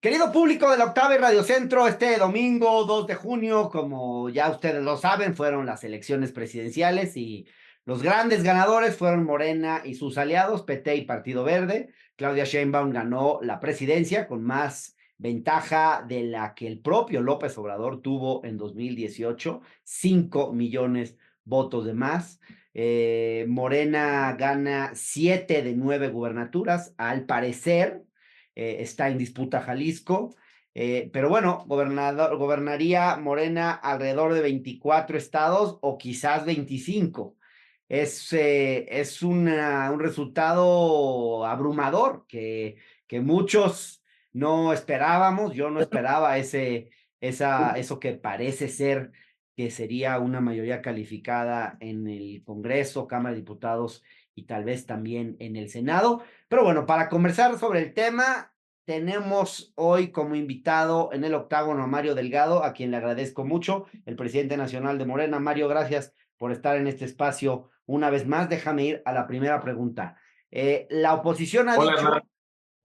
Querido público de la Octava y Radio Centro, este domingo 2 de junio, como ya ustedes lo saben, fueron las elecciones presidenciales y los grandes ganadores fueron Morena y sus aliados, PT y Partido Verde. Claudia Sheinbaum ganó la presidencia con más ventaja de la que el propio López Obrador tuvo en 2018, 5 millones votos de más. Morena gana 7 de 9 gubernaturas, al parecer. Está en disputa Jalisco, pero bueno, gobernaría Morena alrededor de 24 estados o quizás 25. Es un resultado abrumador que muchos no esperábamos. Yo no esperaba eso que parece ser que sería una mayoría calificada en el Congreso, Cámara de Diputados y tal vez también en el Senado. Pero bueno, para conversar sobre el tema, tenemos hoy como invitado en el octágono a Mario Delgado, a quien le agradezco mucho, el presidente nacional de Morena. Mario, gracias por estar en este espacio una vez más. Déjame ir a la primera pregunta. La oposición ha Hola, dicho... Hernán.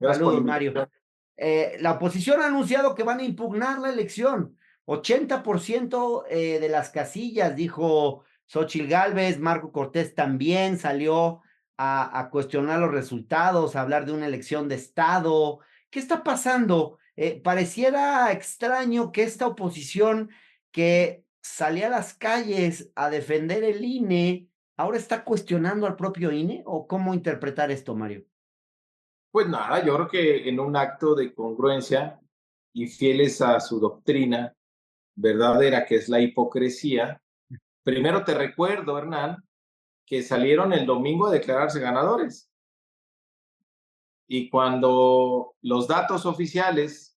Gracias por la Saludos, Mario. invitación. La oposición ha anunciado que van a impugnar la elección. 80% de las casillas, dijo Xóchitl Gálvez. Marco Cortés también salió a cuestionar los resultados, a hablar de una elección de Estado. ¿Qué está pasando? Pareciera extraño que esta oposición que salía a las calles a defender el INE, ahora está cuestionando al propio INE, ¿o cómo interpretar esto, Mario? Pues nada, yo creo que en un acto de congruencia y fieles a su doctrina verdadera, que es la hipocresía, primero te recuerdo, Hernán, que salieron el domingo a declararse ganadores. Y cuando los datos oficiales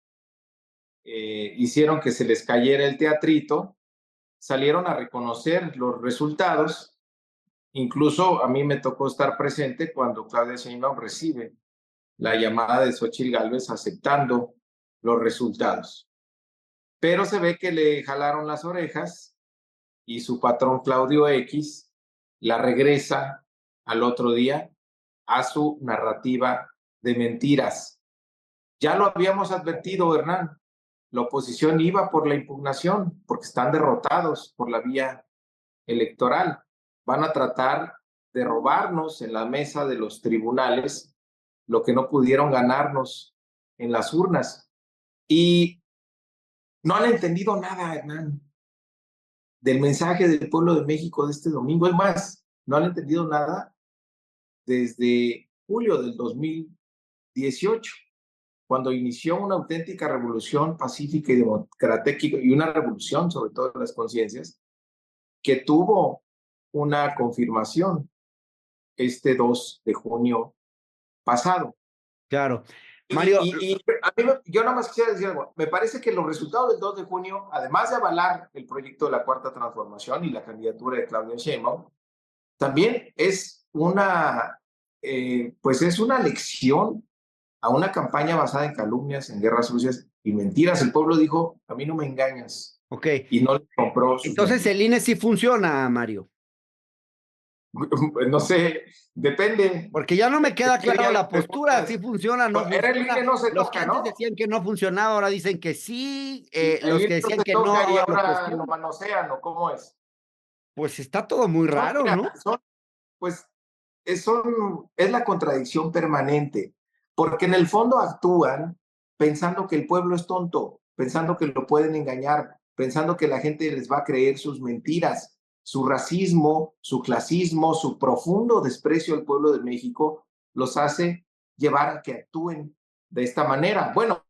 hicieron que se les cayera el teatrito, salieron a reconocer los resultados. Incluso a mí me tocó estar presente cuando Claudia Sheinbaum recibe la llamada de Xóchitl Gálvez aceptando los resultados. Pero se ve que le jalaron las orejas y su patrón Claudio X la regresa al otro día a su narrativa de mentiras. Ya lo habíamos advertido, Hernán. La oposición iba por la impugnación porque están derrotados por la vía electoral. Van a tratar de robarnos en la mesa de los tribunales lo que no pudieron ganarnos en las urnas. Y no han entendido nada, Hernán, del mensaje del pueblo de México de este domingo. Es más, no han entendido nada desde julio del 2018, cuando inició una auténtica revolución pacífica y democrática y una revolución sobre todo de las conciencias que tuvo una confirmación este 2 de junio pasado. Claro. Mario, A mí, yo nada más quisiera decir algo. Me parece que los resultados del 2 de junio, además de avalar el proyecto de la Cuarta Transformación y la candidatura de Claudia Sheinbaum, también es pues es una lección a una campaña basada en calumnias, en guerras sucias y mentiras. El pueblo dijo, a mí no me engañas. ok. Y no le compró sus Entonces mentiras. el INE sí funciona, Mario, No sé, depende. porque ya no me queda ¿Qué claro día la me postura, si preguntas? funciona, no Era el funciona. INE no se Los que toca, antes ¿no? decían que no funcionaba, ahora dicen que sí. El Los que INE no decían se que no, toca y ahora lo ahora lo cuestionan. manosean, ¿o cómo es? Pues está todo muy raro, Mira, ¿no? pues, es la contradicción permanente, porque en el fondo actúan pensando que el pueblo es tonto, pensando que lo pueden engañar, pensando que la gente les va a creer sus mentiras, su racismo, su clasismo, su profundo desprecio al pueblo de México los hace llevar a que actúen de esta manera. Bueno,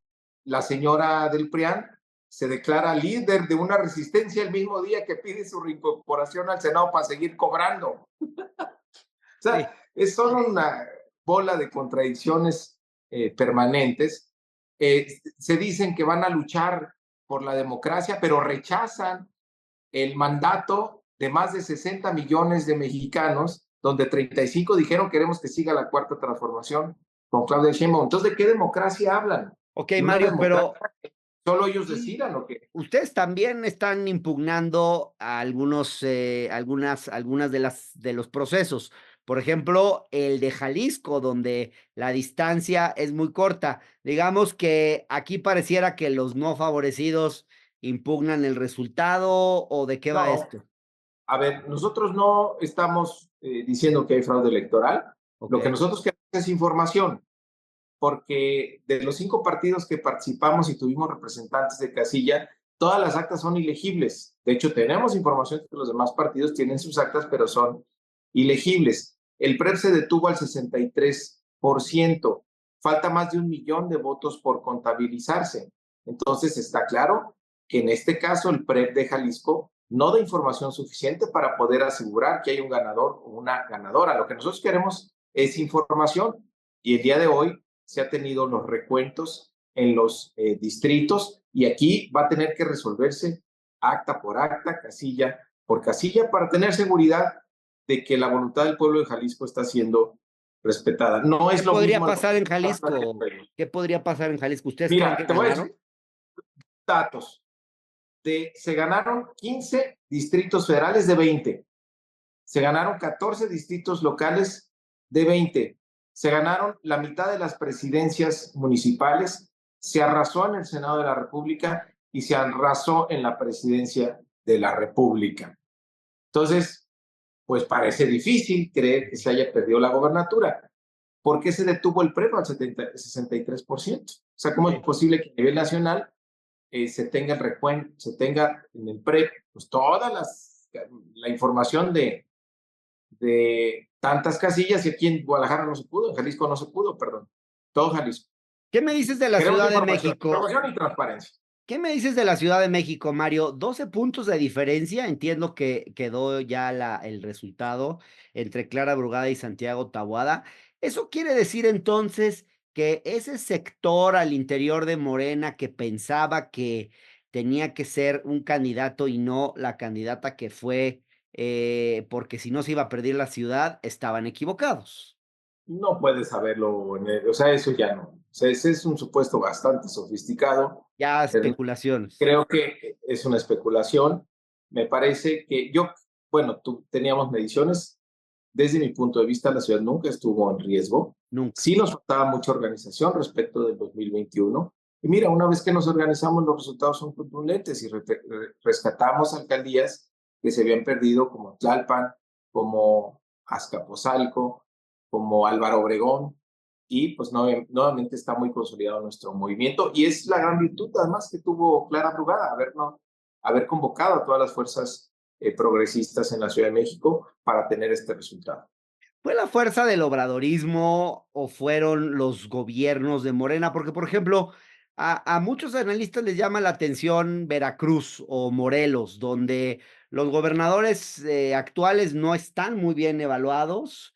la señora del PRIAN se declara líder de una resistencia el mismo día que pide su reincorporación al Senado para seguir cobrando. O sea, Sí. son una bola de contradicciones permanentes. Se dicen que van a luchar por la democracia, pero rechazan el mandato de más de 60 millones de mexicanos, donde 35 dijeron queremos que siga la cuarta transformación con Claudia Sheinbaum. Entonces, ¿de qué democracia hablan? Ok, ¿De una Mario, pero democracia que solo ellos decidan o qué? ustedes también están impugnando a algunas de los procesos. Por ejemplo, el de Jalisco, donde la distancia es muy corta. Digamos que aquí pareciera que los no favorecidos impugnan el resultado, ¿o de qué va No, esto? a ver, nosotros no estamos diciendo que hay fraude electoral. Lo que Okey, nosotros queremos es información, porque de los 5 partidos que participamos y tuvimos representantes de casilla, todas las actas son ilegibles. De hecho, tenemos información que los demás partidos tienen sus actas, pero son ilegibles. El PREP se detuvo al 63%. Falta más de 1 millón de votos por contabilizarse. Entonces, está claro que en este caso el PREP de Jalisco no da información suficiente para poder asegurar que hay un ganador o una ganadora. Lo que nosotros queremos es información y el día de hoy se ha tenido los recuentos en los distritos y aquí va a tener que resolverse acta por acta, casilla por casilla, para tener seguridad de que la voluntad del pueblo de Jalisco está siendo respetada. No ¿qué es lo podría mismo el pasar en que Jalisco? ¿Qué podría pasar en Jalisco? ¿Ustedes creen que Mira, te voy a ganaron? decir datos. Se ganaron 15 distritos federales de 20. Se ganaron 14 distritos locales de 20. Se ganaron la mitad de las presidencias municipales. Se arrasó en el Senado de la República y se arrasó en la presidencia de la República. Entonces, pues parece difícil creer que se haya perdido la gobernatura. ¿Por qué se detuvo el PREP al 63%? O sea, ¿cómo es Sí. posible que a nivel nacional se tenga el recuento, se tenga en el PREP pues toda la información de tantas casillas y aquí en Guadalajara no se pudo, en Jalisco no se pudo, perdón, todo Jalisco. ¿Qué me dices de la Queremos Ciudad de México? información y transparencia. ¿Qué me dices de la Ciudad de México, Mario? 12 puntos de diferencia. Entiendo que quedó ya el resultado entre Clara Brugada y Santiago Tabuada. ¿Eso quiere decir entonces que ese sector al interior de Morena que pensaba que tenía que ser un candidato y no la candidata que fue, porque si no se iba a perder la ciudad, estaban equivocados? No puedes saberlo, o sea, eso ya no. O sea, ese es un supuesto bastante sofisticado. Ya Hernán. especulaciones. Creo que es una especulación. Me parece que bueno, teníamos mediciones. Desde mi punto de vista, la ciudad nunca estuvo en riesgo. Nunca. Sí nos faltaba mucha organización respecto del 2021. Y mira, una vez que nos organizamos, los resultados son contundentes y rescatamos alcaldías que se habían perdido, como Tlalpan, como Azcapotzalco, como Álvaro Obregón, y pues nuevamente está muy consolidado nuestro movimiento y es la gran virtud además que tuvo Clara Brugada, haber convocado a todas las fuerzas progresistas en la Ciudad de México para tener este resultado. ¿Fue la fuerza del obradorismo o fueron los gobiernos de Morena? Porque, por ejemplo, a muchos analistas les llama la atención Veracruz o Morelos, donde los gobernadores, actuales no están muy bien evaluados,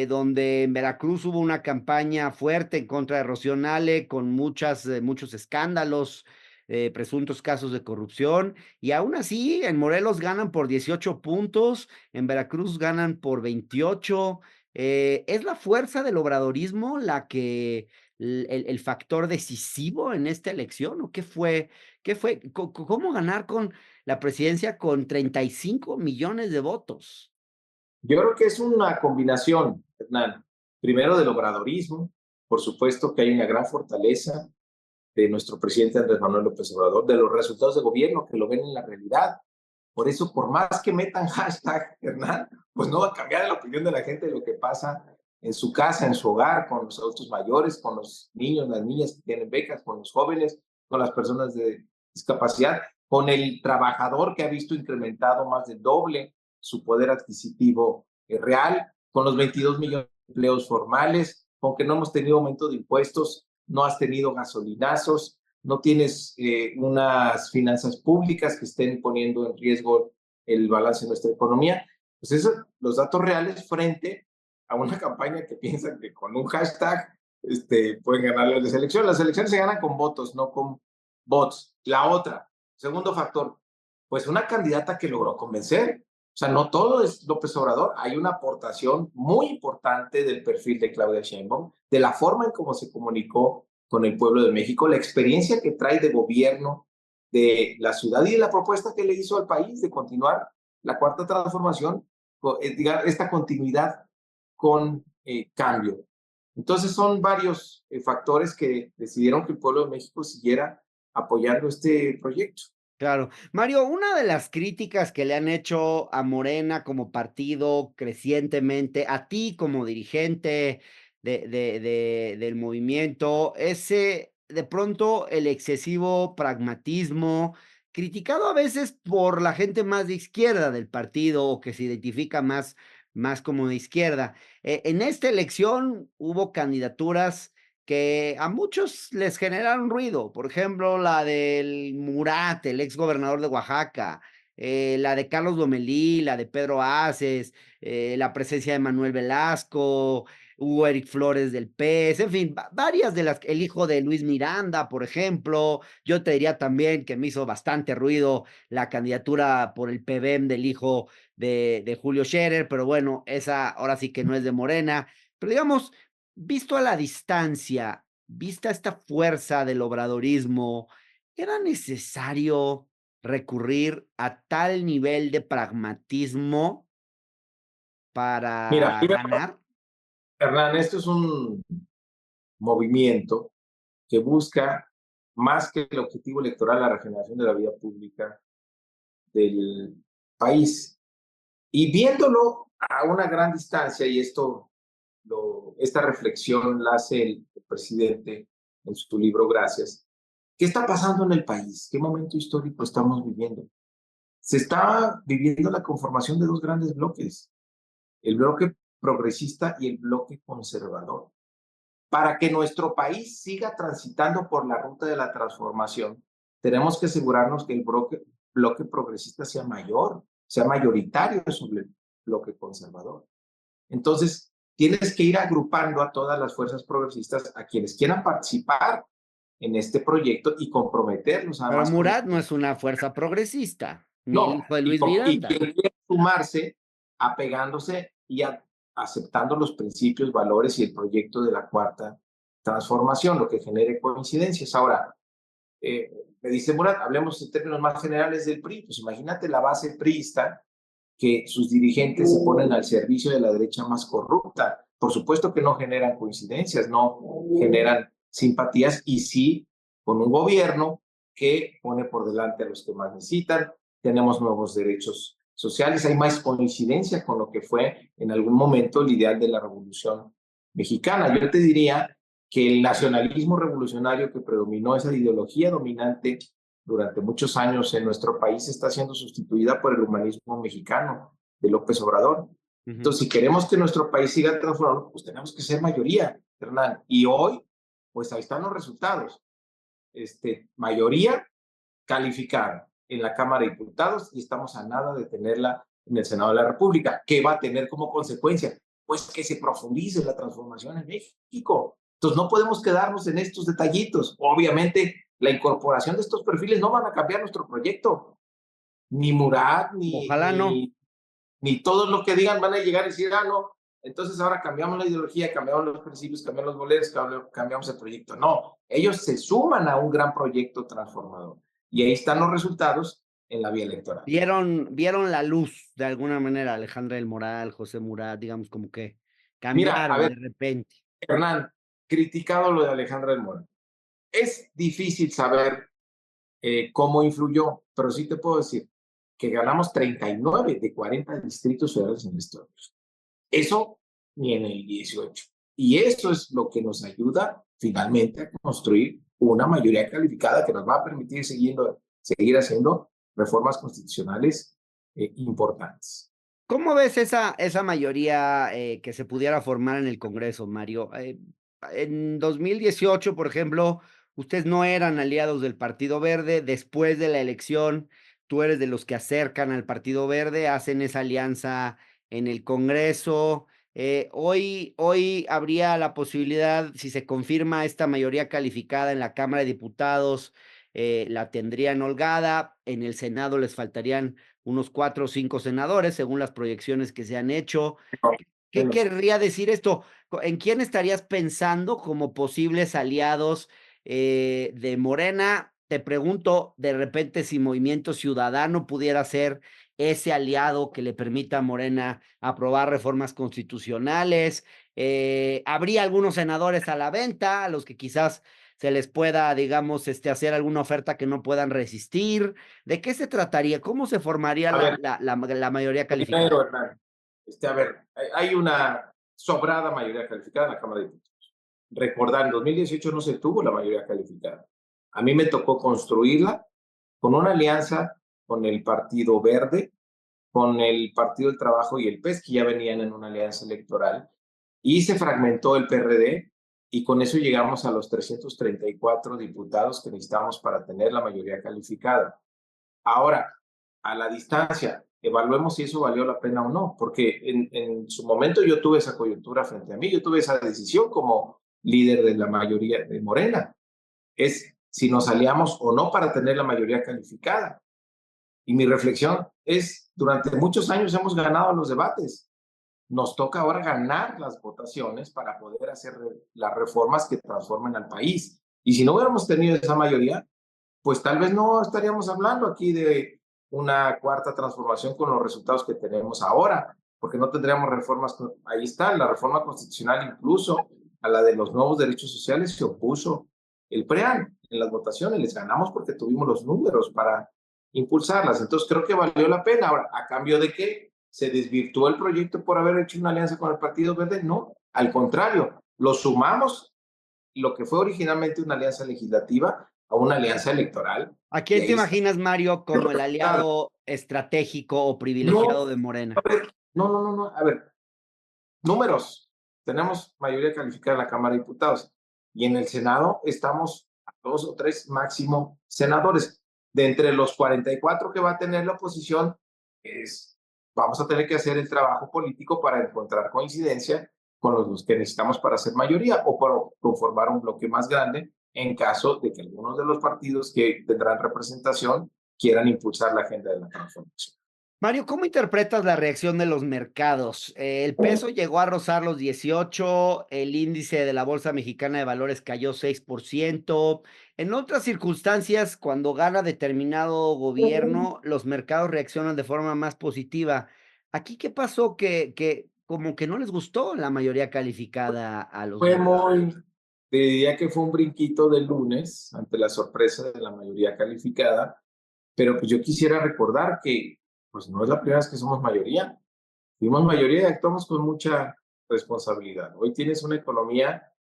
donde en Veracruz hubo una campaña fuerte en contra de Rocío Nale con muchos escándalos, presuntos casos de corrupción, y aún así en Morelos ganan por 18 puntos, en Veracruz ganan por 28. ¿Es la fuerza del obradorismo la que el factor decisivo en esta elección? ¿O qué fue? ¿Cómo ganar con la presidencia con 35 millones de votos? Yo creo que es una combinación, Hernán, primero del obradorismo, por supuesto que hay una gran fortaleza de nuestro presidente Andrés Manuel López Obrador, de los resultados de gobierno que lo ven en la realidad. Por eso, por más que metan hashtag, Hernán, pues no va a cambiar la opinión de la gente de lo que pasa en su casa, en su hogar, con los adultos mayores, con los niños, las niñas que tienen becas, con los jóvenes, con las personas de discapacidad, con el trabajador que ha visto incrementado más del doble su poder adquisitivo real, con los 22 millones de empleos formales, con que no hemos tenido aumento de impuestos, no has tenido gasolinazos, no tienes unas finanzas públicas que estén poniendo en riesgo el balance de nuestra economía. Pues eso, los datos reales frente a una campaña que piensan que con un hashtag pueden ganar las elecciones. Las elecciones se ganan con votos, no con bots. La otra, segundo factor, pues una candidata que logró convencer. O sea, no todo es López Obrador. Hay una aportación muy importante del perfil de Claudia Sheinbaum, de la forma en cómo se comunicó con el pueblo de México, la experiencia que trae de gobierno de la ciudad y de la propuesta que le hizo al país de continuar la cuarta transformación, esta continuidad con cambio. Entonces son varios factores que decidieron que el pueblo de México siguiera apoyando este proyecto. Claro. Mario, una de las críticas que le han hecho a Morena como partido crecientemente, a ti como dirigente del movimiento, es de pronto el excesivo pragmatismo, criticado a veces por la gente más de izquierda del partido o que se identifica más como de izquierda. En esta elección hubo candidaturas que a muchos les generaron ruido. Por ejemplo, la del Murat, el ex gobernador de Oaxaca, la de Carlos Lomelí, la de Pedro Aces, la presencia de Manuel Velasco, Hugo Eric Flores del PES, en fin, varias de las, el hijo de Luis Miranda, por ejemplo. Yo te diría también que me hizo bastante ruido la candidatura por el PBM del hijo de Julio Scherer, pero bueno, esa ahora sí que no es de Morena. Pero digamos, visto a la distancia, vista esta fuerza del obradorismo, ¿era necesario recurrir a tal nivel de pragmatismo Mira, para primero, ganar? Hernán, esto es un movimiento que busca, más que el objetivo electoral, la regeneración de la vida pública del país. Y viéndolo a una gran distancia, y esta reflexión la hace el presidente en su libro Gracias, ¿qué está pasando en el país? ¿Qué momento histórico estamos viviendo? Se está viviendo la conformación de dos grandes bloques, el bloque progresista y el bloque conservador. Para que nuestro país siga transitando por la ruta de la transformación, tenemos que asegurarnos que el bloque progresista sea mayor, sea mayoritario sobre el bloque conservador. Entonces, tienes que ir agrupando a todas las fuerzas progresistas, a quienes quieran participar en este proyecto y comprometerlos Pero además con el... Murat no es una fuerza progresista, ni el No, hijo de Luis y Miranda. quien quiere sumarse, apegándose y aceptando los principios, valores y el proyecto de la cuarta transformación, lo que genere coincidencias. Ahora, eh, me dice Murat, hablemos en términos más generales del PRI. Pues imagínate la base priista, que sus dirigentes se ponen al servicio de la derecha más corrupta. Por supuesto que no generan coincidencias, no generan simpatías, y sí con un gobierno que pone por delante a los que más necesitan. Tenemos nuevos derechos sociales, hay más coincidencia con lo que fue en algún momento el ideal de la Revolución Mexicana. Yo te diría que el nacionalismo revolucionario que predominó, esa ideología dominante durante muchos años en nuestro país, está siendo sustituida por el humanismo mexicano de López Obrador. Entonces, si queremos que nuestro país siga transformando, pues tenemos que ser mayoría, Hernán. Y hoy, pues ahí están los resultados. Mayoría calificada en la Cámara de Diputados, y estamos a nada de tenerla en el Senado de la República. ¿Qué va a tener como consecuencia? Pues que se profundice la transformación en México. Entonces no podemos quedarnos en estos detallitos. Obviamente la incorporación de estos perfiles no van a cambiar nuestro proyecto. Ni Murat, Ojalá no. ni todos los que digan van a llegar y decir, no, entonces ahora cambiamos la ideología, cambiamos los principios, cambiamos los boletos, cambiamos el proyecto. No, ellos se suman a un gran proyecto transformador. Y ahí están los resultados en la vía electoral. Vieron la luz de alguna manera, Alejandra del Moral, José Murat, digamos como que Mira, a cambiaron ver, de repente. Hernán, criticado lo de Alejandra del Moral. Es difícil saber cómo influyó, pero sí te puedo decir que ganamos 39 de 40 distritos federales en el estado. Eso ni en el 18. Y eso es lo que nos ayuda finalmente a construir una mayoría calificada que nos va a permitir seguir haciendo reformas constitucionales importantes. ¿Cómo ves esa mayoría que se pudiera formar en el Congreso, Mario? En 2018, por ejemplo, ustedes no eran aliados del Partido Verde. Después de la elección, tú eres de los que acercan al Partido Verde, hacen esa alianza en el Congreso. Hoy habría la posibilidad, si se confirma esta mayoría calificada en la Cámara de Diputados, la tendrían holgada. En el Senado les faltarían unos 4 o 5 senadores, según las proyecciones que se han hecho. ¿Qué querría decir esto? ¿En quién estarías pensando como posibles aliados de Morena te pregunto de repente si Movimiento Ciudadano pudiera ser ese aliado que le permita a Morena aprobar reformas constitucionales. Habría algunos senadores a la venta, a los que quizás se les pueda, digamos, hacer alguna oferta que no puedan resistir. ¿De qué se trataría? ¿Cómo se formaría A ver, la mayoría calificada? primero, Hernán, a ver, hay una sobrada mayoría calificada en la Cámara de Diputados. Recordar, en 2018 no se tuvo la mayoría calificada. A mí me tocó construirla con una alianza con el Partido Verde, con el Partido del Trabajo y el PES, que ya venían en una alianza electoral, y se fragmentó el PRD, y con eso llegamos a los 334 diputados que necesitamos para tener la mayoría calificada. Ahora, a la distancia, evaluemos si eso valió la pena o no, porque en su momento yo tuve esa coyuntura frente a mí, yo tuve esa decisión como líder de la mayoría de Morena, es si nos aliamos o no para tener la mayoría calificada. Y mi reflexión es, durante muchos años hemos ganado los debates, nos toca ahora ganar las votaciones para poder hacer las reformas que transformen al país. Y si no hubiéramos tenido esa mayoría, pues tal vez no estaríamos hablando aquí de una cuarta transformación con los resultados que tenemos ahora, porque no tendríamos reformas. Ahí está, la reforma constitucional incluso a la de los nuevos derechos sociales se opuso el PREAN en las votaciones, les ganamos porque tuvimos los números para impulsarlas. Entonces creo que valió la pena. Ahora, ¿a cambio de qué? ¿Se desvirtuó el proyecto por haber hecho una alianza con el Partido Verde? No, al contrario, lo sumamos lo que fue originalmente una alianza legislativa a una alianza electoral. ¿A Y quién te ahí está. imaginas, Mario, como el aliado estratégico o privilegiado No, de Morena? a ver, no. A ver, números. Tenemos mayoría calificada en la Cámara de Diputados y en el Senado estamos a 2 o 3 máximo senadores. De entre los 44 que va a tener la oposición, es, vamos a tener que hacer el trabajo político para encontrar coincidencia con los que necesitamos para hacer mayoría o para conformar un bloque más grande en caso de que algunos de los partidos que tendrán representación quieran impulsar la agenda de la transformación. Mario, ¿cómo interpretas la reacción de los mercados? El peso llegó a rozar los 18, el índice de la Bolsa Mexicana de Valores cayó 6%. En otras circunstancias, cuando gana determinado gobierno, los mercados reaccionan de forma más positiva. ¿Aquí qué pasó? Que como que no les gustó la mayoría calificada a los Fue mercados. muy, te diría que fue un brinquito del lunes ante la sorpresa de la mayoría calificada, pero pues yo quisiera recordar que pues no es la primera vez que somos mayoría. Fuimos mayoría y actuamos con mucha responsabilidad. Hoy tienes una economía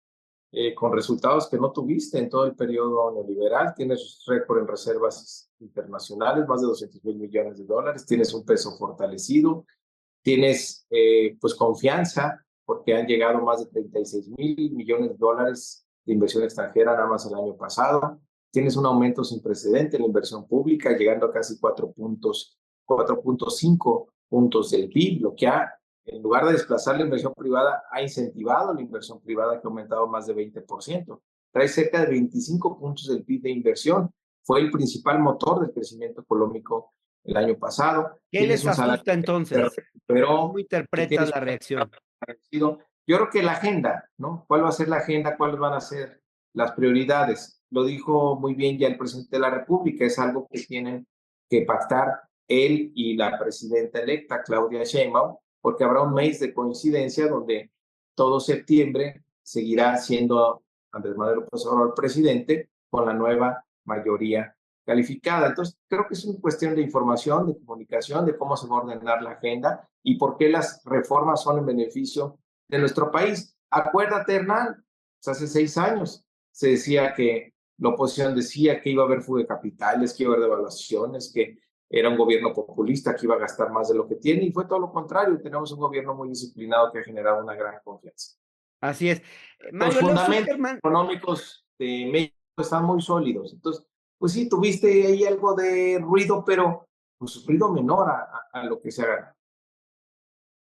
con resultados que no tuviste en todo el periodo neoliberal. Tienes récord en reservas internacionales, más de 200,000 millones de dólares. Tienes un peso fortalecido. Tienes pues confianza porque han llegado más de 36,000 millones de dólares de inversión extranjera nada más el año pasado. Tienes un aumento sin precedente en la inversión pública, llegando a casi 4.5 puntos del PIB, lo que ha, en lugar de desplazar la inversión privada, ha incentivado la inversión privada que ha aumentado más de 20%. Trae cerca de 25 puntos del PIB de inversión. Fue el principal motor del crecimiento económico el año pasado. ¿Qué Tienes les un salario asusta que se entonces? ¿Cómo recuperó, que interpretas tienes la un reacción? parecido. Yo creo que la agenda, ¿no? ¿Cuál va a ser la agenda? ¿Cuáles van a ser las prioridades? Lo dijo muy bien ya el presidente de la República, es algo que tienen que pactar él y la presidenta electa, Claudia Sheinbaum, porque habrá un mes de coincidencia donde todo septiembre seguirá siendo Andrés Manuel López Obrador presidente con la nueva mayoría calificada. Entonces, creo que es una cuestión de información, de comunicación, de cómo se va a ordenar la agenda y por qué las reformas son en beneficio de nuestro país. Acuérdate, Hernán, pues hace 6 años se decía que la oposición decía que iba a haber fuga de capitales, que iba a haber devaluaciones, que era un gobierno populista que iba a gastar más de lo que tiene y fue todo lo contrario. Tenemos un gobierno muy disciplinado que ha generado una gran confianza. Así es. Los Mario, Leo fundamentos Zuckerman. económicos de México están muy sólidos. Entonces, pues sí, tuviste ahí algo de ruido, pero pues ruido menor a lo que se haga.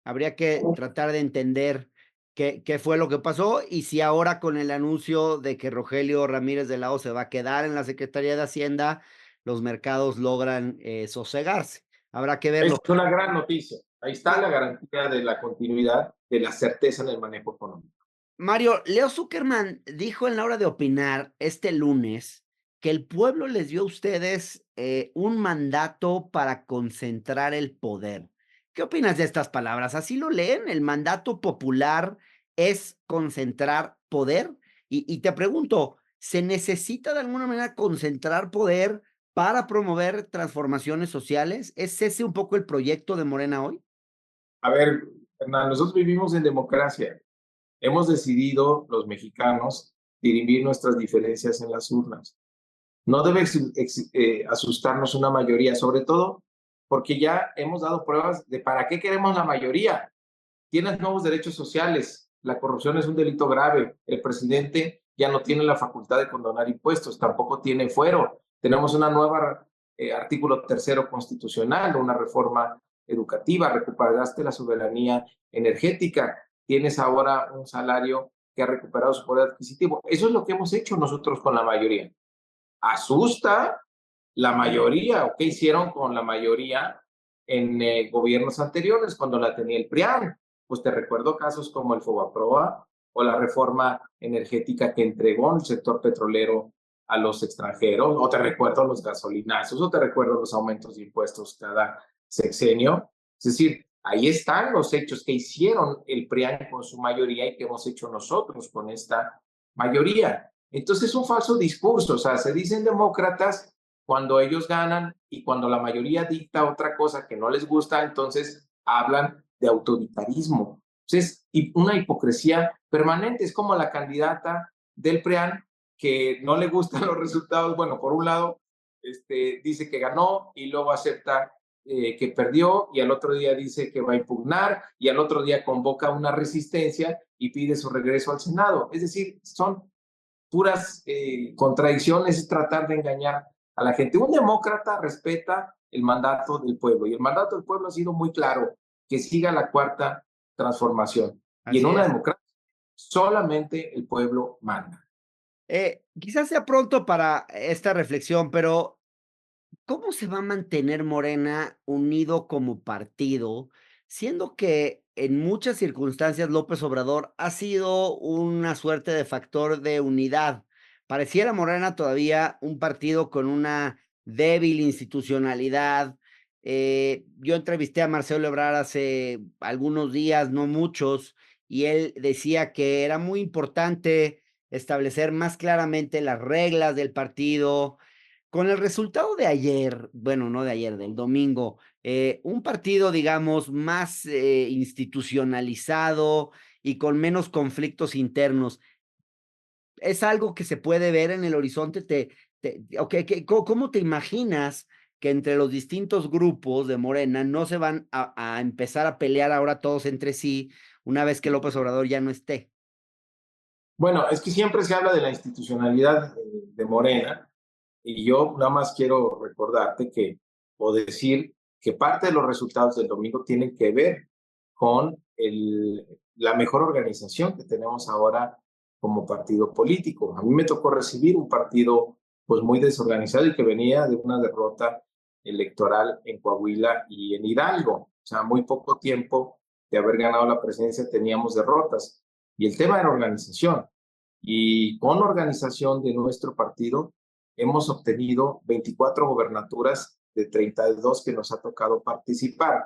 Habría que tratar de entender qué fue lo que pasó y si ahora con el anuncio de que Rogelio Ramírez de la O se va a quedar en la Secretaría de Hacienda, los mercados logran sosegarse. Habrá que Es verlo. una gran noticia. Ahí está Ma- la garantía de la continuidad, de la certeza en el manejo económico. Mario, Leo Zuckerman dijo en la hora de opinar este lunes que el pueblo les dio a ustedes un mandato para concentrar el poder. ¿Qué opinas de estas palabras? ¿Así lo leen? ¿El mandato popular es concentrar poder? Y te pregunto, ¿se necesita de alguna manera concentrar poder para promover transformaciones sociales? ¿Es ese un poco el proyecto de Morena hoy? A ver, Hernán, nosotros vivimos en democracia. Hemos decidido, los mexicanos, dirimir nuestras diferencias en las urnas. No debe asustarnos una mayoría, sobre todo porque ya hemos dado pruebas de para qué queremos la mayoría. Tienes nuevos derechos sociales, la corrupción es un delito grave, el presidente ya no tiene la facultad de condonar impuestos, tampoco tiene fuero. Tenemos una nueva artículo tercero constitucional, una reforma educativa, recuperaste la soberanía energética, tienes ahora un salario que ha recuperado su poder adquisitivo. Eso es lo que hemos hecho nosotros con la mayoría. Asusta la mayoría, o qué hicieron con la mayoría en gobiernos anteriores cuando la tenía el PRIAN. Pues te recuerdo casos como el Fobaproa o la reforma energética que entregó el sector petrolero a los extranjeros, o te recuerdo los gasolinazos, o te recuerdo los aumentos de impuestos cada sexenio. Es decir, ahí están los hechos que hicieron el PRIAN con su mayoría y que hemos hecho nosotros con esta mayoría. Entonces es un falso discurso, o sea, se dicen demócratas cuando ellos ganan y cuando la mayoría dicta otra cosa que no les gusta, entonces hablan de autoritarismo. Entonces, una hipocresía permanente, es como la candidata del PRIAN que no le gustan los resultados. Bueno, por un lado, dice que ganó y luego acepta que perdió y al otro día dice que va a impugnar y al otro día convoca una resistencia y pide su regreso al Senado. Es decir, son puras contradicciones, es tratar de engañar a la gente. Un demócrata respeta el mandato del pueblo y el mandato del pueblo ha sido muy claro, que siga la cuarta transformación. Y en Así una es. democracia solamente el pueblo manda. Quizás sea pronto para esta reflexión, pero ¿cómo se va a mantener Morena unido como partido, siendo que en muchas circunstancias López Obrador ha sido una suerte de factor de unidad? Pareciera Morena todavía un partido con una débil institucionalidad. Yo entrevisté a Marcelo Ebrard hace algunos días, no muchos, y él decía que era muy importante establecer más claramente las reglas del partido. Con el resultado de ayer, bueno, no de ayer, del domingo, un partido, digamos, más institucionalizado y con menos conflictos internos, ¿es algo que se puede ver en el horizonte? ¿Cómo te imaginas que entre los distintos grupos de Morena no se van a empezar a pelear ahora todos entre sí una vez que López Obrador ya no esté? Bueno, es que siempre se habla de la institucionalidad de Morena y yo nada más quiero recordarte que, o decir que parte de los resultados del domingo tienen que ver con la mejor organización que tenemos ahora como partido político. A mí me tocó recibir un partido pues muy desorganizado y que venía de una derrota electoral en Coahuila y en Hidalgo. O sea, muy poco tiempo de haber ganado la presidencia teníamos derrotas. Y el tema era organización. Y con organización de nuestro partido hemos obtenido 24 gobernaturas de 32 que nos ha tocado participar.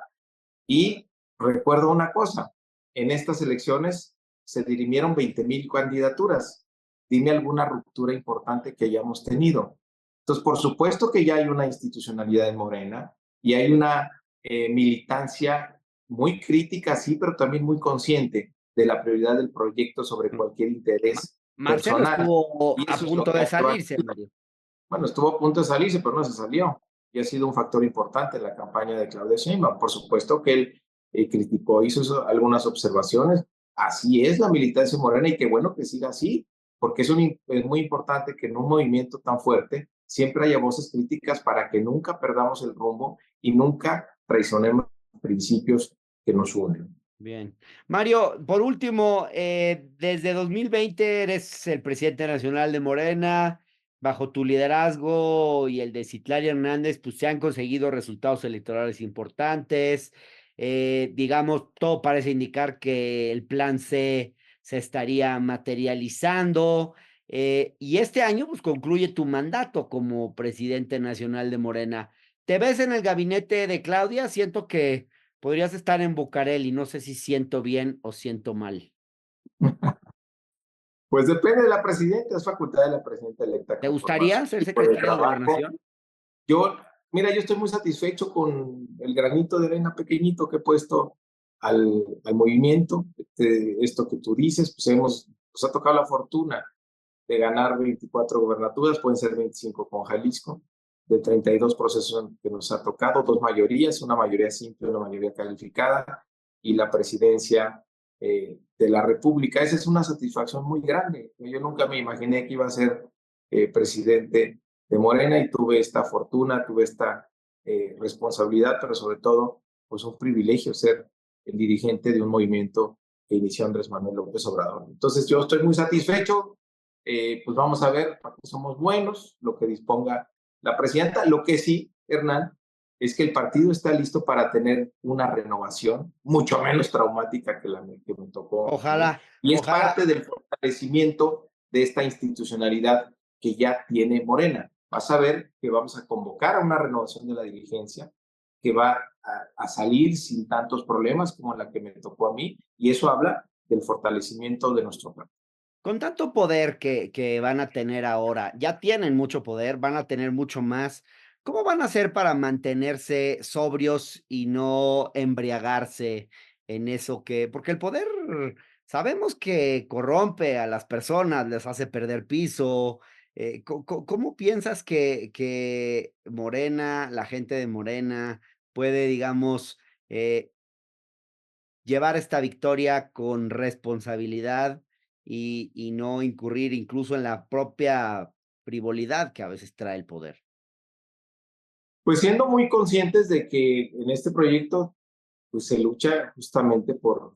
Y recuerdo una cosa, en estas elecciones se dirimieron 20,000 candidaturas. Dime alguna ruptura importante que hayamos tenido. Entonces, por supuesto que ya hay una institucionalidad en Morena y hay una militancia muy crítica, sí, pero también muy consciente de la prioridad del proyecto sobre cualquier Ma- interés Marcelo personal. estuvo Y a eso es lo punto que de ha salirse, prevalecido. Mario. Bueno, estuvo a punto de salirse, pero no se salió. Y ha sido un factor importante en la campaña de Claudia Sheinbaum. Por supuesto que él criticó, hizo algunas observaciones. Así es la militancia morena y qué bueno que siga así, porque es muy importante que en un movimiento tan fuerte siempre haya voces críticas para que nunca perdamos el rumbo y nunca traicionemos los principios que nos unen. Bien. Mario, por último, desde 2020 eres el presidente nacional de Morena. Bajo tu liderazgo y el de Citlali Hernández, pues se han conseguido resultados electorales importantes. Digamos, todo parece indicar que el plan C se estaría materializando. Y este año, pues, concluye tu mandato como presidente nacional de Morena. ¿Te ves en el gabinete de Claudia? Siento que podrías estar en Bucareli, no sé si siento bien o siento mal. Pues depende de la presidenta, es facultad de la presidenta electa ¿Te conformar su gustaría ser equipo de secretario de trabajo. Gobernación? Yo, mira, yo estoy muy satisfecho con el granito de arena pequeñito que he puesto al movimiento. Esto que tú dices, pues nos ha tocado la fortuna de ganar 24 gobernaturas, pueden ser 25 con Jalisco, de 32 procesos que nos ha tocado, dos mayorías, una mayoría simple, una mayoría calificada, y la presidencia de la República. Esa es una satisfacción muy grande. Yo nunca me imaginé que iba a ser presidente de Morena y tuve esta fortuna, tuve esta responsabilidad, pero sobre todo, pues un privilegio ser el dirigente de un movimiento que inició Andrés Manuel López Obrador. Entonces yo estoy muy satisfecho, pues vamos a ver para qué somos buenos, lo que disponga la presidenta. Lo que sí, Hernán, es que el partido está listo para tener una renovación mucho menos traumática que la que me tocó a mí. Ojalá, Y es ojalá. parte del fortalecimiento de esta institucionalidad que ya tiene Morena. Vas a ver que vamos a convocar a una renovación de la dirigencia que va a salir sin tantos problemas como la que me tocó a mí, y eso habla del fortalecimiento de nuestro partido. Con tanto poder que van a tener ahora, ya tienen mucho poder, van a tener mucho más. ¿Cómo van a hacer para mantenerse sobrios y no embriagarse en eso que porque el poder sabemos que corrompe a las personas, les hace perder piso, ¿cómo piensas que Morena, la gente de Morena puede, digamos, eh, llevar esta victoria con responsabilidad y no incurrir incluso en la propia frivolidad que a veces trae el poder? Pues siendo muy conscientes de que en este proyecto pues se lucha justamente por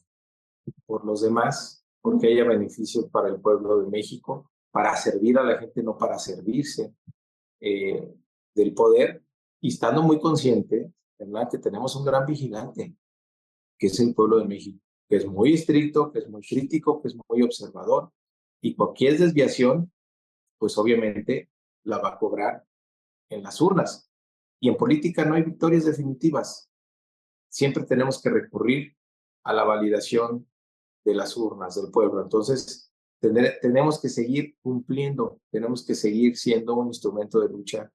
los demás, porque haya beneficios para el pueblo de México, para servir a la gente, no para servirse eh, del poder, y estando muy consciente, ¿verdad?, que tenemos un gran vigilante, que es el pueblo de México, que es muy estricto, que es muy crítico, que es muy observador, y cualquier desviación, pues obviamente la va a cobrar en las urnas. Y en política no hay victorias definitivas. Siempre tenemos que recurrir a la validación de las urnas del pueblo. Entonces, tenemos que seguir cumpliendo, tenemos que seguir siendo un instrumento de lucha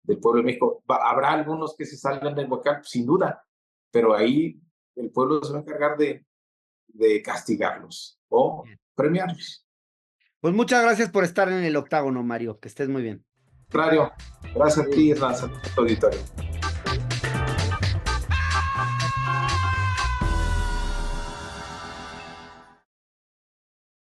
del pueblo de México. Habrá algunos que se salgan del huacal, sin duda, pero ahí el pueblo se va a encargar de castigarlos o premiarlos. Pues muchas gracias por estar en el octágono, Mario, que estés muy bien. Contrario, gracias a ti, Hernán, auditorio.